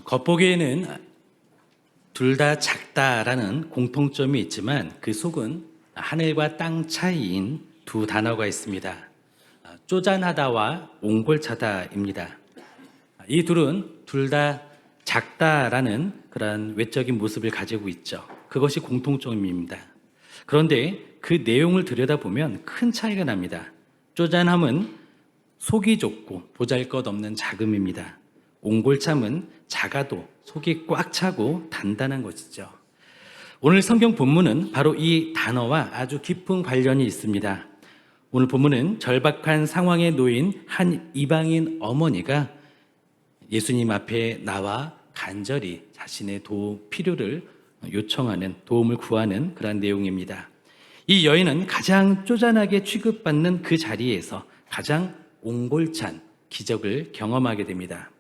겉보기에는 둘 다 작다라는 공통점이 있지만 그 속은 하늘과 땅 차이인 두 단어가 있습니다. 쪼잔하다와 옹골차다입니다. 이 둘은 둘 다 작다라는 그런 외적인 모습을 가지고 있죠. 그것이 공통점입니다. 그런데 그 내용을 들여다보면 큰 차이가 납니다. 쪼잔함은 속이 좁고 보잘것없는 자금입니다. 옹골참은 작아도 속이 꽉 차고 단단한 것이죠. 오늘 성경 본문은 바로 이 단어와 아주 깊은 관련이 있습니다. 오늘 본문은 절박한 상황에 놓인 한 이방인 어머니가 예수님 앞에 나와 간절히 자신의 필요를 요청하는, 도움을 구하는 그런 내용입니다. 이 여인은 가장 쪼잔하게 취급받는 그 자리에서 가장 옹골찬 기적을 경험하게 됩니다.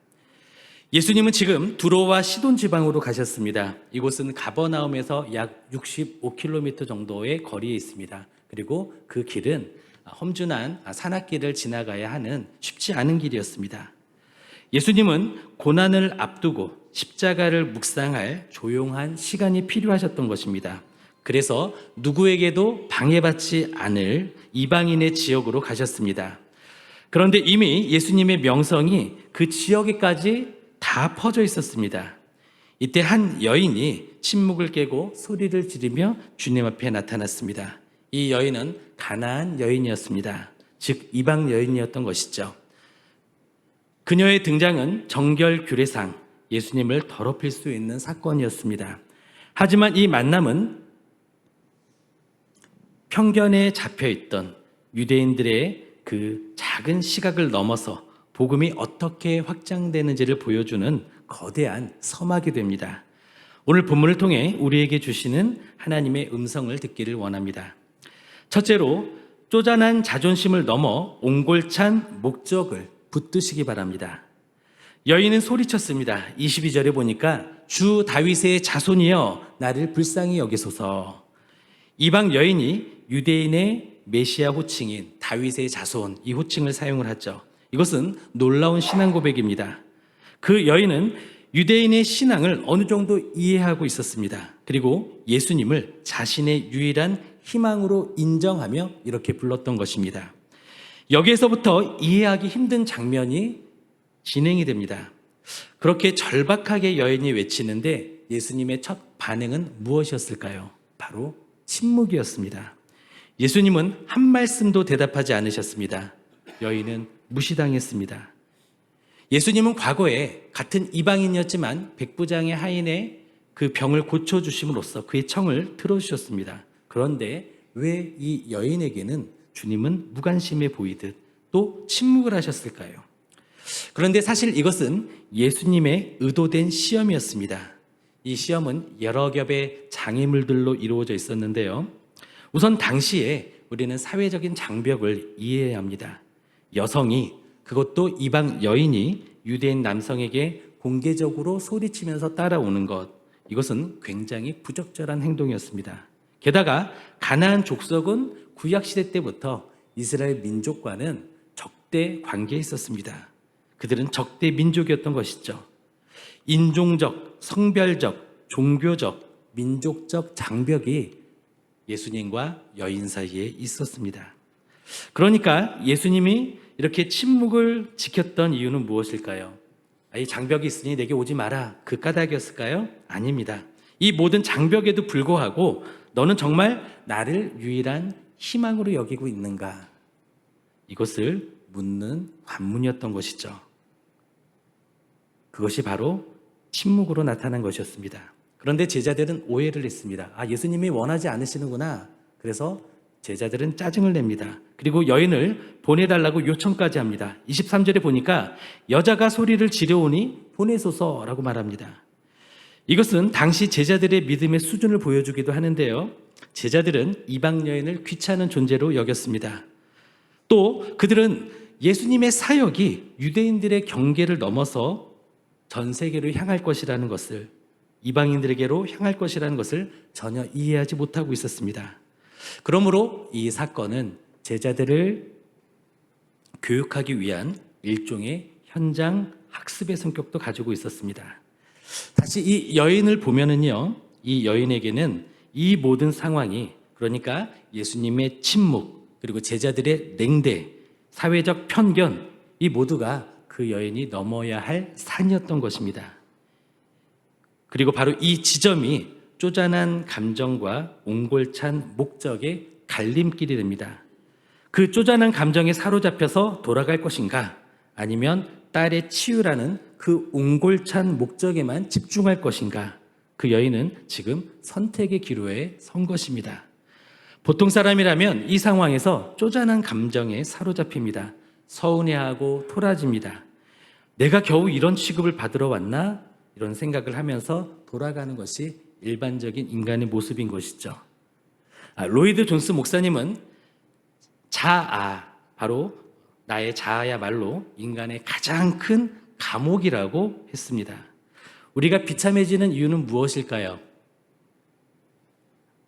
예수님은 지금 두로와 시돈 지방으로 가셨습니다. 이곳은 가버나움에서 약 65km 정도의 거리에 있습니다. 그리고 그 길은 험준한 산악길을 지나가야 하는 쉽지 않은 길이었습니다. 예수님은 고난을 앞두고 십자가를 묵상할 조용한 시간이 필요하셨던 것입니다. 그래서 누구에게도 방해받지 않을 이방인의 지역으로 가셨습니다. 그런데 이미 예수님의 명성이 그 지역에까지 다 퍼져 있었습니다. 이때 한 여인이 침묵을 깨고 소리를 지르며 주님 앞에 나타났습니다. 이 여인은 가나안 여인이었습니다. 즉 이방 여인이었던 것이죠. 그녀의 등장은 정결규례상 예수님을 더럽힐 수 있는 사건이었습니다. 하지만 이 만남은 편견에 잡혀있던 유대인들의 그 작은 시각을 넘어서 복음이 어떻게 확장되는지를 보여주는 거대한 서막이 됩니다. 오늘 본문을 통해 우리에게 주시는 하나님의 음성을 듣기를 원합니다. 첫째로, 쪼잔한 자존심을 넘어 옹골찬 목적을 붙드시기 바랍니다. 여인은 소리쳤습니다. 22절에 보니까 주 다윗의 자손이여 나를 불쌍히 여기소서. 이방 여인이 유대인의 메시아 호칭인 다윗의 자손, 이 호칭을 사용을 하죠. 이것은 놀라운 신앙 고백입니다. 그 여인은 유대인의 신앙을 어느 정도 이해하고 있었습니다. 그리고 예수님을 자신의 유일한 희망으로 인정하며 이렇게 불렀던 것입니다. 여기에서부터 이해하기 힘든 장면이 진행이 됩니다. 그렇게 절박하게 여인이 외치는데 예수님의 첫 반응은 무엇이었을까요? 바로 침묵이었습니다. 예수님은 한 말씀도 대답하지 않으셨습니다. 여인은 무시당했습니다. 예수님은 과거에 같은 이방인이었지만 백부장의 하인의 그 병을 고쳐주심으로써 그의 청을 들어주셨습니다. 그런데 왜 이 여인에게는 주님은 무관심해 보이듯 또 침묵을 하셨을까요? 그런데 사실 이것은 예수님의 의도된 시험이었습니다. 이 시험은 여러 겹의 장애물들로 이루어져 있었는데요. 우선 당시에 우리는 사회적인 장벽을 이해해야 합니다. 여성이, 그것도 이방 여인이 유대인 남성에게 공개적으로 소리치면서 따라오는 것, 이것은 굉장히 부적절한 행동이었습니다. 게다가 가나안 족속은 구약시대 때부터 이스라엘 민족과는 적대 관계에 있었습니다. 그들은 적대 민족이었던 것이죠. 인종적, 성별적, 종교적, 민족적 장벽이 예수님과 여인 사이에 있었습니다. 그러니까 예수님이 이렇게 침묵을 지켰던 이유는 무엇일까요? 이 장벽이 있으니 내게 오지 마라, 그 까닭이었을까요? 아닙니다. 이 모든 장벽에도 불구하고 너는 정말 나를 유일한 희망으로 여기고 있는가? 이것을 묻는 관문이었던 것이죠. 그것이 바로 침묵으로 나타난 것이었습니다. 그런데 제자들은 오해를 했습니다. 예수님이 원하지 않으시는구나. 그래서 제자들은 짜증을 냅니다. 그리고 여인을 보내달라고 요청까지 합니다. 23절에 보니까 여자가 소리를 지르오니 보내소서라고 말합니다. 이것은 당시 제자들의 믿음의 수준을 보여주기도 하는데요. 제자들은 이방 여인을 귀찮은 존재로 여겼습니다. 또 그들은 예수님의 사역이 유대인들의 경계를 넘어서 전 세계로 향할 것이라는 것을, 이방인들에게로 향할 것이라는 것을 전혀 이해하지 못하고 있었습니다. 그러므로 이 사건은 제자들을 교육하기 위한 일종의 현장 학습의 성격도 가지고 있었습니다. 다시 이 여인을 보면은요, 이 여인에게는 이 모든 상황이, 그러니까 예수님의 침묵, 그리고 제자들의 냉대, 사회적 편견, 이 모두가 그 여인이 넘어야 할 산이었던 것입니다. 그리고 바로 이 지점이 쪼잔한 감정과 옹골찬 목적의 갈림길이 됩니다. 그 쪼잔한 감정에 사로잡혀서 돌아갈 것인가, 아니면 딸의 치유라는 그 옹골찬 목적에만 집중할 것인가, 그 여인은 지금 선택의 기로에 선 것입니다. 보통 사람이라면 이 상황에서 쪼잔한 감정에 사로잡힙니다. 서운해하고 토라집니다. 내가 겨우 이런 취급을 받으러 왔나? 이런 생각을 하면서 돌아가는 것이 일반적인 인간의 모습인 것이죠. 로이드 존스 목사님은 자아, 바로 나의 자아야말로 인간의 가장 큰 감옥이라고 했습니다. 우리가 비참해지는 이유는 무엇일까요?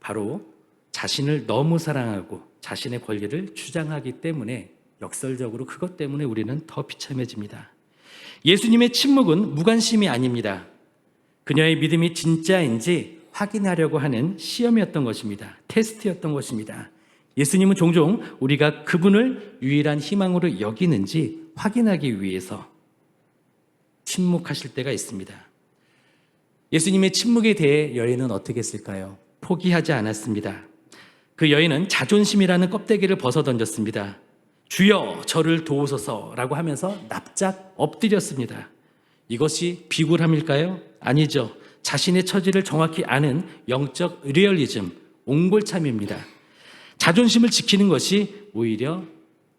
바로 자신을 너무 사랑하고 자신의 권리를 주장하기 때문에, 역설적으로 그것 때문에 우리는 더 비참해집니다. 예수님의 침묵은 무관심이 아닙니다. 그녀의 믿음이 진짜인지 확인하려고 하는 시험이었던 것입니다. 테스트였던 것입니다. 예수님은 종종 우리가 그분을 유일한 희망으로 여기는지 확인하기 위해서 침묵하실 때가 있습니다. 예수님의 침묵에 대해 여인은 어떻게 했을까요? 포기하지 않았습니다. 그 여인은 자존심이라는 껍데기를 벗어던졌습니다. 주여 저를 도우소서라고 하면서 납작 엎드렸습니다. 이것이 비굴함일까요? 아니죠. 자신의 처지를 정확히 아는 영적 리얼리즘, 옹골참입니다. 자존심을 지키는 것이 오히려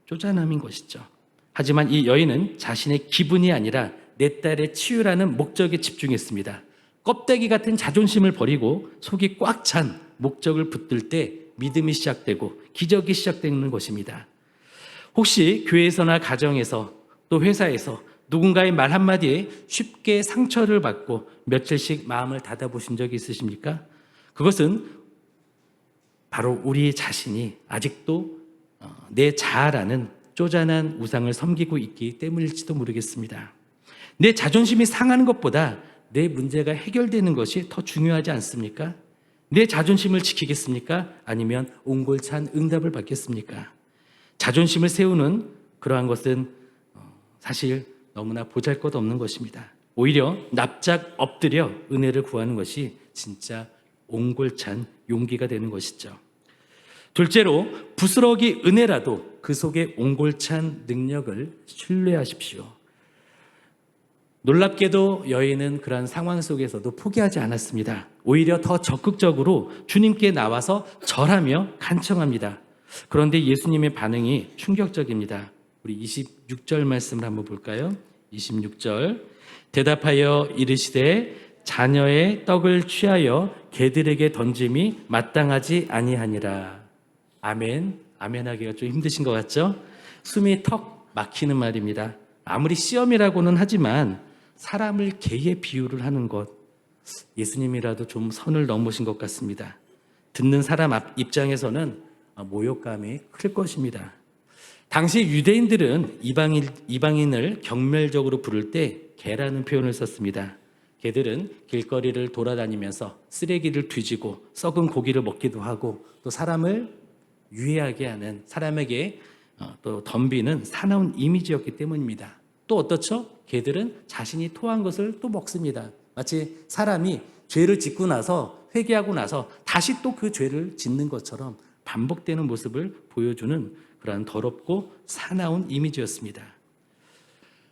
쪼잔함인 것이죠. 하지만 이 여인은 자신의 기분이 아니라 내 딸의 치유라는 목적에 집중했습니다. 껍데기 같은 자존심을 버리고 속이 꽉 찬 목적을 붙들 때 믿음이 시작되고 기적이 시작되는 것입니다. 혹시 교회에서나 가정에서 또 회사에서 누군가의 말 한마디에 쉽게 상처를 받고 며칠씩 마음을 닫아보신 적이 있으십니까? 그것은 바로 우리 자신이 아직도 내 자아라는 쪼잔한 우상을 섬기고 있기 때문일지도 모르겠습니다. 내 자존심이 상하는 것보다 내 문제가 해결되는 것이 더 중요하지 않습니까? 내 자존심을 지키겠습니까? 아니면 옹골찬 응답을 받겠습니까? 자존심을 세우는 그러한 것은 사실 너무나 보잘것없는 것입니다. 오히려 납작 엎드려 은혜를 구하는 것이 진짜 옹골찬 용기가 되는 것이죠. 둘째로, 부스러기 은혜라도 그 속에 옹골찬 능력을 신뢰하십시오. 놀랍게도 여인은 그러한 상황 속에서도 포기하지 않았습니다. 오히려 더 적극적으로 주님께 나와서 절하며 간청합니다. 그런데 예수님의 반응이 충격적입니다. 우리 26절 말씀을 한번 볼까요? 26절, 대답하여 이르시되 자녀의 떡을 취하여 개들에게 던짐이 마땅하지 아니하니라. 아멘. 아멘하기가 좀 힘드신 것 같죠? 숨이 턱 막히는 말입니다. 아무리 시험이라고는 하지만 사람을 개에 비유를 하는 것, 예수님이라도 좀 선을 넘으신 것 같습니다. 듣는 사람 입장에서는 모욕감이 클 것입니다. 당시 유대인들은 이방인을 경멸적으로 부를 때 개라는 표현을 썼습니다. 개들은 길거리를 돌아다니면서 쓰레기를 뒤지고 썩은 고기를 먹기도 하고 또 사람을 유해하게 하는, 사람에게 또 덤비는 사나운 이미지였기 때문입니다. 또 어떻죠? 개들은 자신이 토한 것을 또 먹습니다. 마치 사람이 죄를 짓고 나서 회개하고 나서 다시 또 그 죄를 짓는 것처럼 반복되는 모습을 보여주는 그러한 더럽고 사나운 이미지였습니다.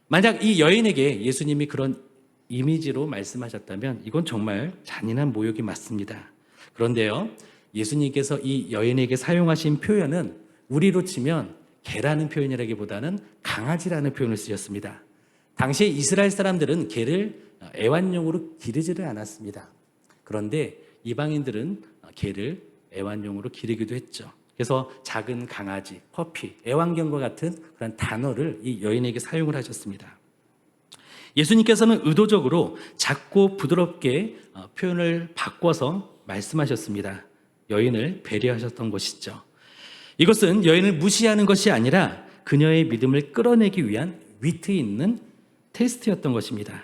만약 이 여인에게 예수님이 그런 이미지로 말씀하셨다면 이건 정말 잔인한 모욕이 맞습니다. 그런데요, 예수님께서 이 여인에게 사용하신 표현은 우리로 치면 개라는 표현이라기보다는 강아지라는 표현을 쓰셨습니다. 당시 이스라엘 사람들은 개를 애완용으로 기르지를 않았습니다. 그런데 이방인들은 개를 애완용으로 기르기도 했죠. 그래서 작은 강아지, 퍼피, 애완견과 같은 그런 단어를 이 여인에게 사용을 하셨습니다. 예수님께서는 의도적으로 작고 부드럽게 표현을 바꿔서 말씀하셨습니다. 여인을 배려하셨던 것이죠. 이것은 여인을 무시하는 것이 아니라 그녀의 믿음을 끌어내기 위한 위트 있는 테스트였던 것입니다.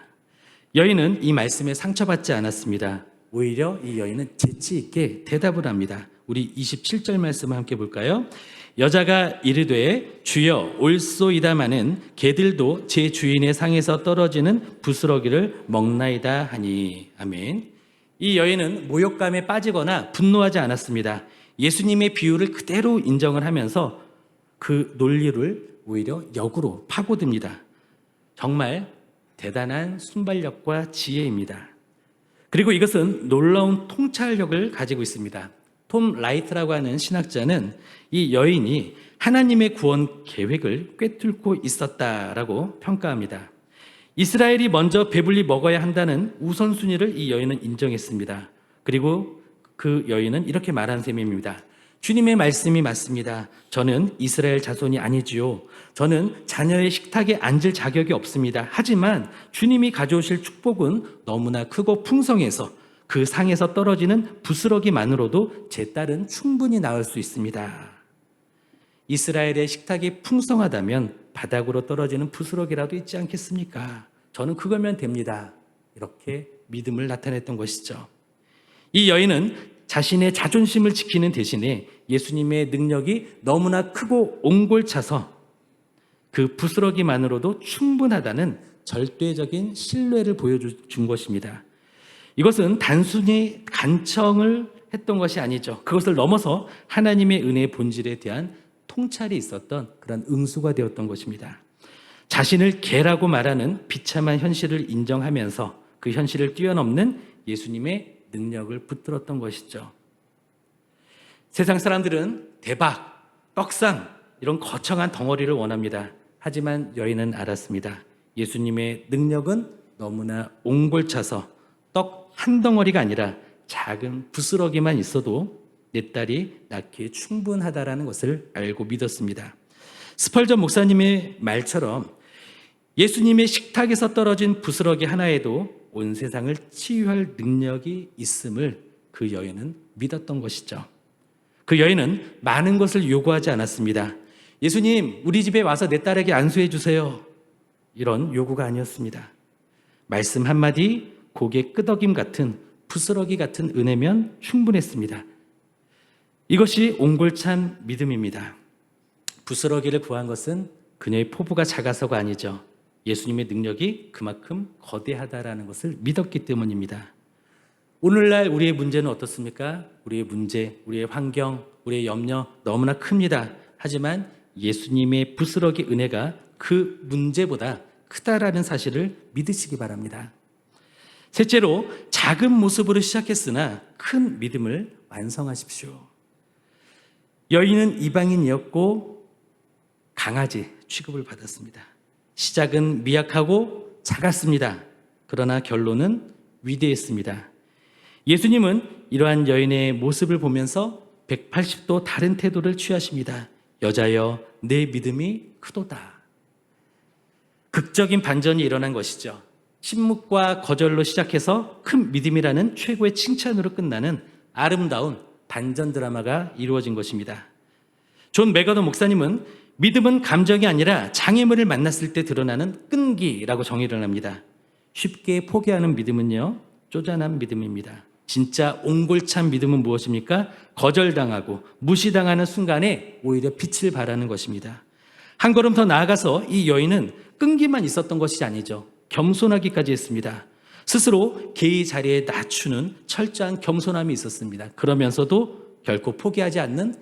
여인은 이 말씀에 상처받지 않았습니다. 오히려 이 여인은 재치 있게 대답을 합니다. 우리 27절 말씀을 함께 볼까요? 여자가 이르되 주여 올소이다마는 개들도 제 주인의 상에서 떨어지는 부스러기를 먹나이다 하니. 아멘. 이 여인은 모욕감에 빠지거나 분노하지 않았습니다. 예수님의 비유를 그대로 인정을 하면서 그 논리를 오히려 역으로 파고듭니다. 정말 대단한 순발력과 지혜입니다. 그리고 이것은 놀라운 통찰력을 가지고 있습니다. 톰 라이트라고 하는 신학자는 이 여인이 하나님의 구원 계획을 꿰뚫고 있었다라고 평가합니다. 이스라엘이 먼저 배불리 먹어야 한다는 우선순위를 이 여인은 인정했습니다. 그리고 그 여인은 이렇게 말한 셈입니다. 주님의 말씀이 맞습니다. 저는 이스라엘 자손이 아니지요. 저는 자녀의 식탁에 앉을 자격이 없습니다. 하지만 주님이 가져오실 축복은 너무나 크고 풍성해서 그 상에서 떨어지는 부스러기만으로도 제 딸은 충분히 낳을 수 있습니다. 이스라엘의 식탁이 풍성하다면 바닥으로 떨어지는 부스러기라도 있지 않겠습니까? 저는 그거면 됩니다. 이렇게 믿음을 나타냈던 것이죠. 이 여인은 자신의 자존심을 지키는 대신에 예수님의 능력이 너무나 크고 옹골차서 그 부스러기만으로도 충분하다는 절대적인 신뢰를 보여준 것입니다. 이것은 단순히 간청을 했던 것이 아니죠. 그것을 넘어서 하나님의 은혜의 본질에 대한 통찰이 있었던 그런 응수가 되었던 것입니다. 자신을 개라고 말하는 비참한 현실을 인정하면서 그 현실을 뛰어넘는 예수님의 능력을 붙들었던 것이죠. 세상 사람들은 대박, 떡상 이런 거창한 덩어리를 원합니다. 하지만 여인은 알았습니다. 예수님의 능력은 너무나 옹골차서 떡 한 덩어리가 아니라 작은 부스러기만 있어도 내 딸이 낳기에 충분하다라는 것을 알고 믿었습니다. 스펄전 목사님의 말처럼 예수님의 식탁에서 떨어진 부스러기 하나에도 온 세상을 치유할 능력이 있음을 그 여인은 믿었던 것이죠. 그 여인은 많은 것을 요구하지 않았습니다. 예수님, 우리 집에 와서 내 딸에게 안수해 주세요. 이런 요구가 아니었습니다. 말씀 한마디, 고개 끄덕임 같은 부스러기 같은 은혜면 충분했습니다. 이것이 옹골찬 믿음입니다. 부스러기를 구한 것은 그녀의 포부가 작아서가 아니죠. 예수님의 능력이 그만큼 거대하다라는 것을 믿었기 때문입니다. 오늘날 우리의 문제는 어떻습니까? 우리의 문제, 우리의 환경, 우리의 염려 너무나 큽니다. 하지만 예수님의 부스러기 은혜가 그 문제보다 크다라는 사실을 믿으시기 바랍니다. 셋째로 작은 모습으로 시작했으나 큰 믿음을 완성하십시오. 여인은 이방인이었고 강아지 취급을 받았습니다. 시작은 미약하고 작았습니다. 그러나 결론은 위대했습니다. 예수님은 이러한 여인의 모습을 보면서 180도 다른 태도를 취하십니다. 여자여, 내 믿음이 크도다. 극적인 반전이 일어난 것이죠. 침묵과 거절로 시작해서 큰 믿음이라는 최고의 칭찬으로 끝나는 아름다운 반전 드라마가 이루어진 것입니다. 존 맥어더 목사님은 믿음은 감정이 아니라 장애물을 만났을 때 드러나는 끈기라고 정의를 합니다. 쉽게 포기하는 믿음은요, 쪼잔한 믿음입니다. 진짜 옹골찬 믿음은 무엇입니까? 거절당하고 무시당하는 순간에 오히려 빛을 발하는 것입니다. 한 걸음 더 나아가서 이 여인은 끈기만 있었던 것이 아니죠. 겸손하기까지 했습니다. 스스로 개의 자리에 낮추는 철저한 겸손함이 있었습니다. 그러면서도 결코 포기하지 않는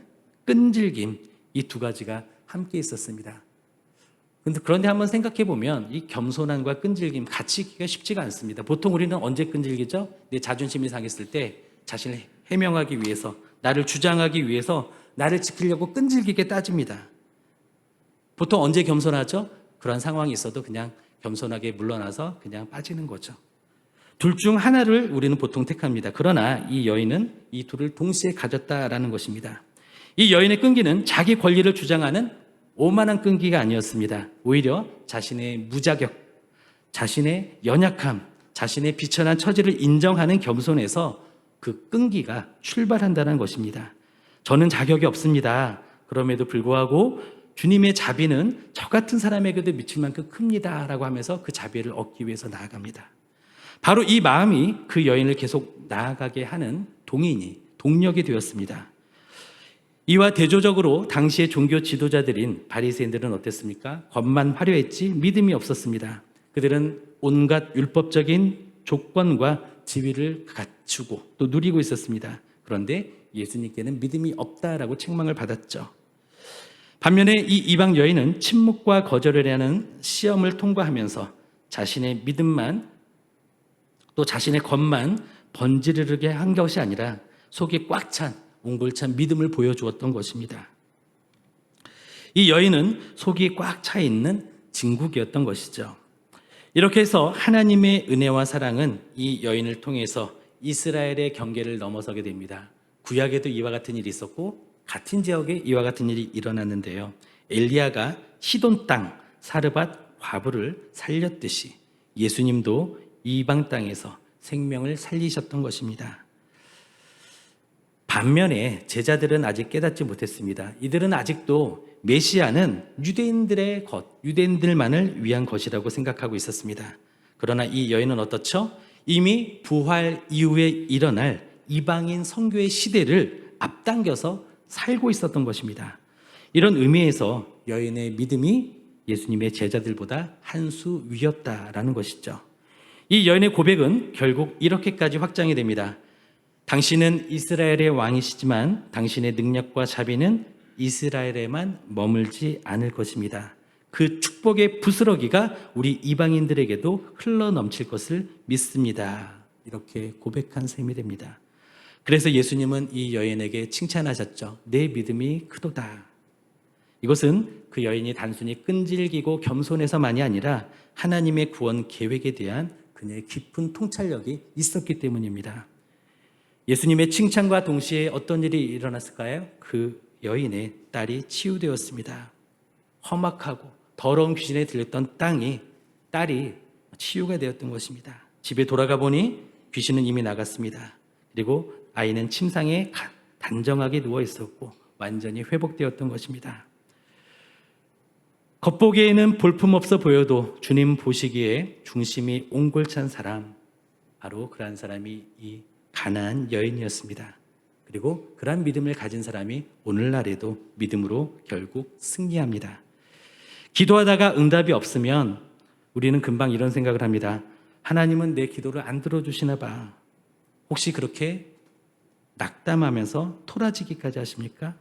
끈질김, 이 두 가지가 함께 있었습니다. 그런데 한번 생각해 보면 이 겸손함과 끈질김 같이 있기가 쉽지가 않습니다. 보통 우리는 언제 끈질기죠? 내 자존심이 상했을 때 자신을 해명하기 위해서, 나를 주장하기 위해서 나를 지키려고 끈질기게 따집니다. 보통 언제 겸손하죠? 그런 상황이 있어도 그냥 겸손하게 물러나서 그냥 빠지는 거죠. 둘 중 하나를 우리는 보통 택합니다. 그러나 이 여인은 이 둘을 동시에 가졌다라는 것입니다. 이 여인의 끈기는 자기 권리를 주장하는 오만한 끈기가 아니었습니다. 오히려 자신의 무자격, 자신의 연약함, 자신의 비천한 처지를 인정하는 겸손에서 그 끈기가 출발한다는 것입니다. 저는 자격이 없습니다. 그럼에도 불구하고 주님의 자비는 저 같은 사람에게도 미칠 만큼 큽니다 라고 하면서 그 자비를 얻기 위해서 나아갑니다. 바로 이 마음이 그 여인을 계속 나아가게 하는 동력이 되었습니다. 이와 대조적으로 당시의 종교 지도자들인 바리새인들은 어땠습니까? 겉만 화려했지 믿음이 없었습니다. 그들은 온갖 율법적인 조건과 지위를 갖추고 또 누리고 있었습니다. 그런데 예수님께는 믿음이 없다라고 책망을 받았죠. 반면에 이 이방 여인은 침묵과 거절이라는 시험을 통과하면서 자신의 믿음만 또 자신의 겉만 번지르르게 한 것이 아니라 속이 꽉 찬 옹골찬 믿음을 보여주었던 것입니다. 이 여인은 속이 꽉 차 있는 진국이었던 것이죠. 이렇게 해서 하나님의 은혜와 사랑은 이 여인을 통해서 이스라엘의 경계를 넘어서게 됩니다. 구약에도 이와 같은 일이 있었고 같은 지역에 이와 같은 일이 일어났는데요. 엘리야가 시돈 땅 사르밧 과부를 살렸듯이 예수님도 이방 땅에서 생명을 살리셨던 것입니다. 반면에 제자들은 아직 깨닫지 못했습니다. 이들은 아직도 메시아는 유대인들만을 위한 것이라고 생각하고 있었습니다. 그러나 이 여인은 어떻죠? 이미 부활 이후에 일어날 이방인 선교의 시대를 앞당겨서 살고 있었던 것입니다. 이런 의미에서 여인의 믿음이 예수님의 제자들보다 한 수 위였다라는 것이죠. 이 여인의 고백은 결국 이렇게까지 확장이 됩니다. 당신은 이스라엘의 왕이시지만 당신의 능력과 자비는 이스라엘에만 머물지 않을 것입니다. 그 축복의 부스러기가 우리 이방인들에게도 흘러넘칠 것을 믿습니다. 이렇게 고백한 셈이 됩니다. 그래서 예수님은 이 여인에게 칭찬하셨죠. 내 믿음이 크도다. 이것은 그 여인이 단순히 끈질기고 겸손해서만이 아니라 하나님의 구원 계획에 대한 그녀의 깊은 통찰력이 있었기 때문입니다. 예수님의 칭찬과 동시에 어떤 일이 일어났을까요? 그 여인의 딸이 치유되었습니다. 험악하고 더러운 귀신에 들렸던 딸이 치유가 되었던 것입니다. 집에 돌아가 보니 귀신은 이미 나갔습니다. 그리고 아이는 침상에 단정하게 누워 있었고 완전히 회복되었던 것입니다. 겉보기에는 볼품없어 보여도 주님 보시기에 중심이 옹골찬 사람, 바로 그러한 사람이 이 가나안 여인이었습니다. 그리고 그러한 믿음을 가진 사람이 오늘날에도 믿음으로 결국 승리합니다. 기도하다가 응답이 없으면 우리는 금방 이런 생각을 합니다. 하나님은 내 기도를 안 들어주시나 봐. 혹시 그렇게 낙담하면서 토라지기까지 하십니까?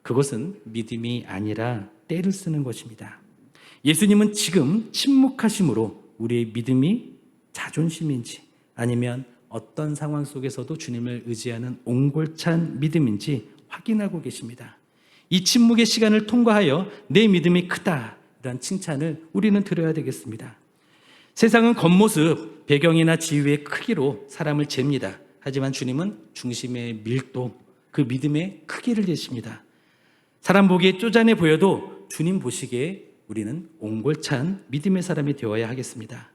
그것은 믿음이 아니라 때를 쓰는 것입니다. 예수님은 지금 침묵하심으로 우리의 믿음이 자존심인지 아니면 어떤 상황 속에서도 주님을 의지하는 옹골찬 믿음인지 확인하고 계십니다. 이 침묵의 시간을 통과하여 내 믿음이 크다 이런 칭찬을 우리는 들어야 되겠습니다. 세상은 겉모습, 배경이나 지위의 크기로 사람을 잽니다. 하지만 주님은 중심의 밀도, 그 믿음의 크기를 재십니다. 사람 보기에 쪼잔해 보여도 주님 보시기에 우리는 옹골찬 믿음의 사람이 되어야 하겠습니다.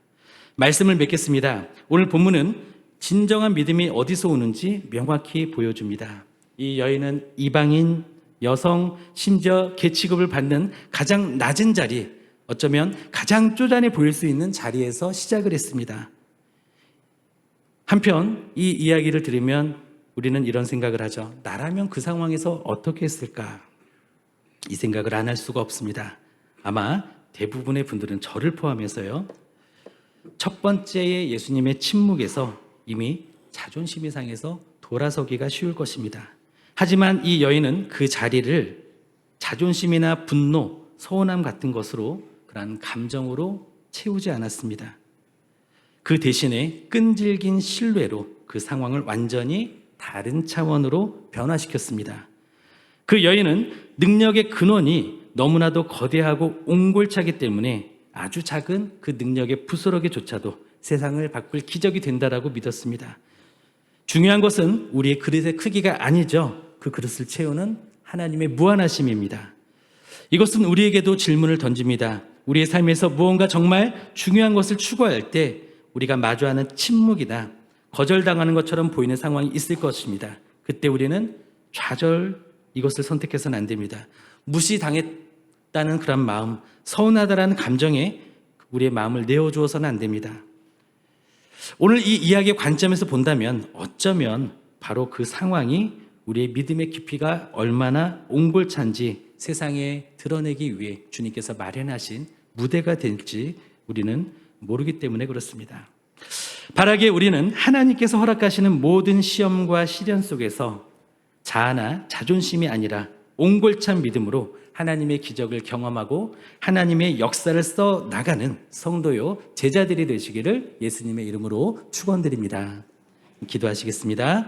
말씀을 맺겠습니다. 오늘 본문은 진정한 믿음이 어디서 오는지 명확히 보여줍니다. 이 여인은 이방인, 여성, 심지어 계치급을 받는 가장 낮은 자리, 어쩌면 가장 쪼잔해 보일 수 있는 자리에서 시작을 했습니다. 한편 이 이야기를 들으면 우리는 이런 생각을 하죠. 나라면 그 상황에서 어떻게 했을까? 이 생각을 안 할 수가 없습니다. 아마 대부분의 분들은 저를 포함해서요. 첫 번째의 예수님의 침묵에서 이미 자존심이 상해서 돌아서기가 쉬울 것입니다. 하지만 이 여인은 그 자리를 자존심이나 분노, 서운함 같은 것으로 그러한 감정으로 채우지 않았습니다. 그 대신에 끈질긴 신뢰로 그 상황을 완전히 다른 차원으로 변화시켰습니다. 그 여인은 능력의 근원이 너무나도 거대하고 옹골차기 때문에 아주 작은 그 능력의 부스러기조차도 세상을 바꿀 기적이 된다라고 믿었습니다. 중요한 것은 우리의 그릇의 크기가 아니죠. 그 그릇을 채우는 하나님의 무한하심입니다. 이것은 우리에게도 질문을 던집니다. 우리의 삶에서 무언가 정말 중요한 것을 추구할 때 우리가 마주하는 침묵이나 거절당하는 것처럼 보이는 상황이 있을 것입니다. 그때 우리는 좌절 이것을 선택해서는 안 됩니다. 없다는 그런 마음, 서운하다라는 감정에 우리의 마음을 내어주어서는 안 됩니다. 오늘 이 이야기의 관점에서 본다면 어쩌면 바로 그 상황이 우리의 믿음의 깊이가 얼마나 옹골찬지 세상에 드러내기 위해 주님께서 마련하신 무대가 될지 우리는 모르기 때문에 그렇습니다. 바라기에 우리는 하나님께서 허락하시는 모든 시험과 시련 속에서 자아나 자존심이 아니라 옹골찬 믿음으로 하나님의 기적을 경험하고 하나님의 역사를 써 나가는 성도요 제자들이 되시기를 예수님의 이름으로 축원드립니다. 기도하시겠습니다.